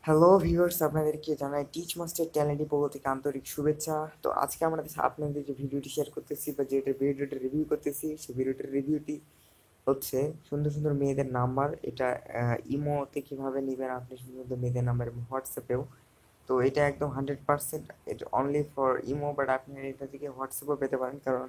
Hello viewers, আপনাদেরকে জানাই teach master চ্যানেলটি পক্ষ থেকে আন্তরিক শুভেচ্ছা। তো আজকে আমরা আপনাদের যে ভিডিওটি শেয়ার করতেছি বা যেটা ভিডিওটা রিভিউ করতেছি, সেই ভিডিওটার রিভিউটি হচ্ছে সুন্দর সুন্দর মেয়েদের নাম্বার। এটা ইমোতে কীভাবে নেবেন আপনি সুন্দর সুন্দর মেয়েদের নাম্বার এবং হোয়াটসঅ্যাপেও। তো এটা একদম 100% এটা অনলি ফর ইমো, বাট আপনি এটা থেকে হোয়াটসঅ্যাপও পেতে পারেন, কারণ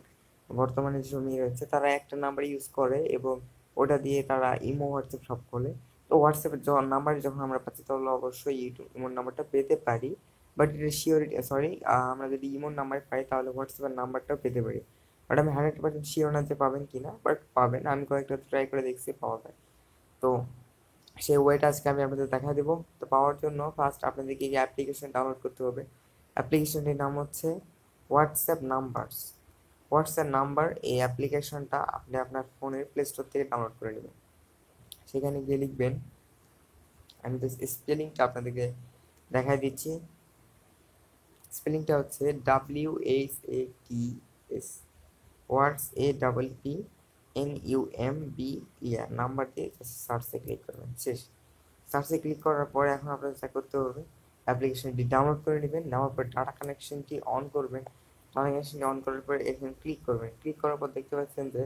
বর্তমানে যেসব মেয়ে রয়েছে তারা একটা নাম্বার ইউজ করে এবং ওটা দিয়ে তারা ইমো হোয়াটসঅ্যাপ সব খোলে। তো হোয়াটসঅ্যাপের যখন নাম্বার যখন আমরা পাচ্ছি তাহলে অবশ্যই ইমোর নাম্বারটা পেতে পারি, বাট এটা শিওরিটি সরি, আমরা যদি ইমোর নাম্বার পাই তাহলে হোয়াটসঅ্যাপের নাম্বারটাও পেতে পারি। বাট আমি 100% শিওর না যে পাবেন কি না, বাট পাবেন, আমি কয়েকটা ট্রাই করে দেখছি পাওয়া যায়। তো সেই ওয়েটা আজকে আমি আপনাদের দেখা দেবো। তো পাওয়ার জন্য ফার্স্ট আপনাদেরকে এই অ্যাপ্লিকেশন ডাউনলোড করতে হবে। অ্যাপ্লিকেশনটির নাম হচ্ছে হোয়াটসঅ্যাপ নাম্বারস। হোয়াটসঅ্যাপ নাম্বার এই অ্যাপ্লিকেশনটা আপনি আপনার ফোনের প্লে স্টোর থেকে ডাউনলোড করে নেবেন। সেখানে গিয়ে লিখবেন, আমি তো স্পেলিংটা আপনাদেরকে দেখাই দিচ্ছি। স্পেলিংটা হচ্ছে WHATS, ওয়ার্ডস APPNUMBER, নাম্বার দিয়ে সার্চে ক্লিক করবেন। শেষ। সার্চে ক্লিক করার পরে এখন আপনাদের যা করতে হবে, অ্যাপ্লিকেশনটি ডাউনলোড করে নেবেন। নেওয়ার পর ডাটা কানেকশনটি অন করবেন। ডাটা কানেকশনটি অন করার পরে এখানে ক্লিক করবেন। ক্লিক করার পর দেখতে পাচ্ছেন যে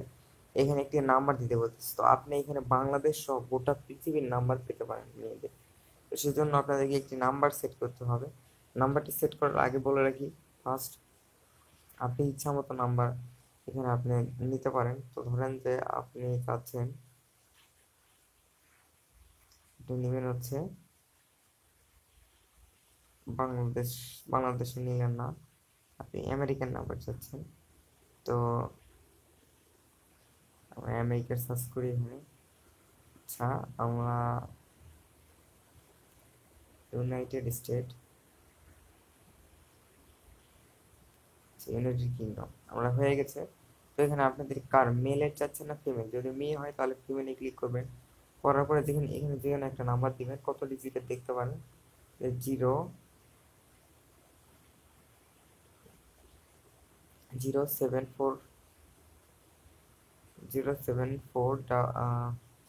এখানে একটি নাম্বার দিতে বলতেছে। তো আপনি এখানে বাংলাদেশ সহ গোটা পৃথিবীর নাম্বার পেতে পারেন মেয়েদের। তো সেজন্য আপনাদেরকে একটি নাম্বার সেট করতে হবে। নাম্বারটি সেট করার আগে বলে রাখি, ফার্স্ট আপনি ইচ্ছা মতো নাম্বার এখানে আপনি নিতে পারেন। তো ধরেন যে আপনি চাচ্ছেন, আপনি নেবেন হচ্ছে বাংলাদেশ, বাংলাদেশে নিলেন না, আপনি আমেরিকান নাম্বার চাচ্ছেন। তো আমরা আমেরিকার সার্চ করি এখানে। আচ্ছা, আমরা ইউনাইটেড স্টেট, ইউনাইটেড কিংডম আমরা হয়ে গেছে। তো এখানে আপনাদের কার মেলের চাচ্ছেন না ফিমেল, যদি মেয়ে হয় তাহলে ফিমেলে ক্লিক করবেন। করার পরে দেখেন এখানে যে কোনো একটা নাম্বার দিবেন, কত ডিজিটের দেখতে পারেন, 0 0 7 4, 0 7 4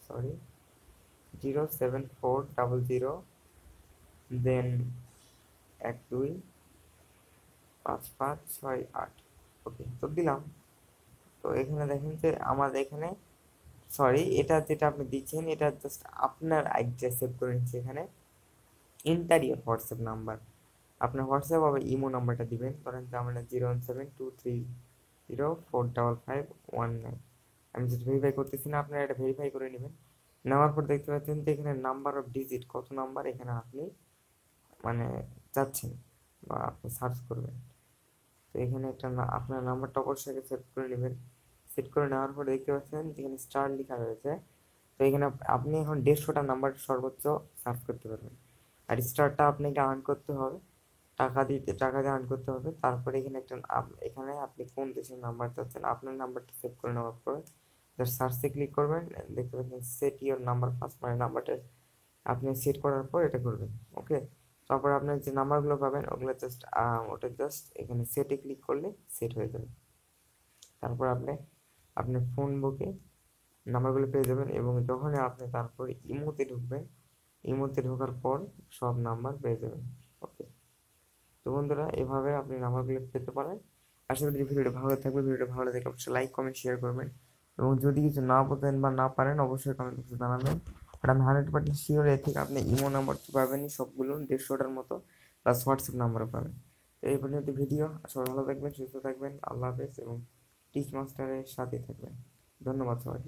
সরি 0 7 4 0 0, দেন 1 2 5 5 6 8। ওকে, তো দিলাম। তো এখানে দেখেন যে আমাদের এখানে, সরি, এটা যেটা আপনি দিচ্ছেন এটা জাস্ট আপনার আইডিটা সেভ করে নিচ্ছে। এখানে এন্টার ইওর হোয়াটসঅ্যাপ নাম্বার, আপনার হোয়াটসঅ্যাপ হবে ইমো নাম্বারটা দিবেন। ধরেন যে আমরা 01723045519। আমি যেটা ভেরিফাই করতেছি না, আপনারা এটা ভেরিফাই করে নেবেন। নেওয়ার পর দেখতে পাচ্ছেন যে এখানে নাম্বার অফ ডিজিট, কত নাম্বার এখানে আপনি মানে চাচ্ছেন বা আপনি সার্চ করবেন। তো এখানে একটা আপনার নাম্বারটা অবশ্যই আগে সেট করে নেবেন। সেট করে নেওয়ার পরে দেখতে পাচ্ছেন যেখানে স্টার লেখা রয়েছে। তো এখানে আপনি এখন 150টা নাম্বার সর্বোচ্চ সার্চ করতে পারবেন। আর স্টারটা আপনাকে আর্ন করতে হবে, টাকা দিয়ে আর্ন করতে হবে। তারপরে এখানে একটা এখানে আপনি কোন দেশের নাম্বার চাচ্ছেন আপনার নাম্বারটা সেভ করে নেওয়ার পরে জাস্ট সার্চে ক্লিক করবেন। দেখতে পাচ্ছেন সেট ইওর নাম্বার ফার্স্ট, মানে নাম্বারটা আপনি সেট করার পর এটা করবেন। ওকে, তারপর আপনার যে নাম্বারগুলো পাবেন ওগুলো জাস্ট ওটা জাস্ট এখানে সেটে ক্লিক করলে সেট হয়ে যাবে। তারপর আপনি আপনার ফোন বুকে নাম্বারগুলো পেয়ে যাবেন এবং যখনই আপনি তারপরে ইমোতে ঢুকবেন, ইমোতে ঢোকার পর সব নাম্বার পেয়ে যাবেন। ওকে, তো বন্ধুরা এভাবে আপনি নাম্বারগুলো পেতে পারেন। আশা করি ভিডিওটা ভালো থাকবে। ভিডিওটা ভালো লাগলে অবশ্যই লাইক কমেন্ট শেয়ার করবেন এবং যদি কিছু না বোঝেন বা না পারেন অবশ্যই কমেন্ট বক্সে জানাবেন। আর আমি 100% শিওর এর থেকে আপনি ইমো নাম্বার তো পাবেনই সবগুলো 150টার মতো, প্লাস হোয়াটসঅ্যাপ নাম্বারও পাবেন। তো এই পর্যন্ত ভিডিও, সবাই ভালো থাকবেন, সুস্থ থাকবেন, আল্লাহ হাফেজ এবং টিচ মাস্টারের সাথে থাকবেন। ধন্যবাদ সবাইকে।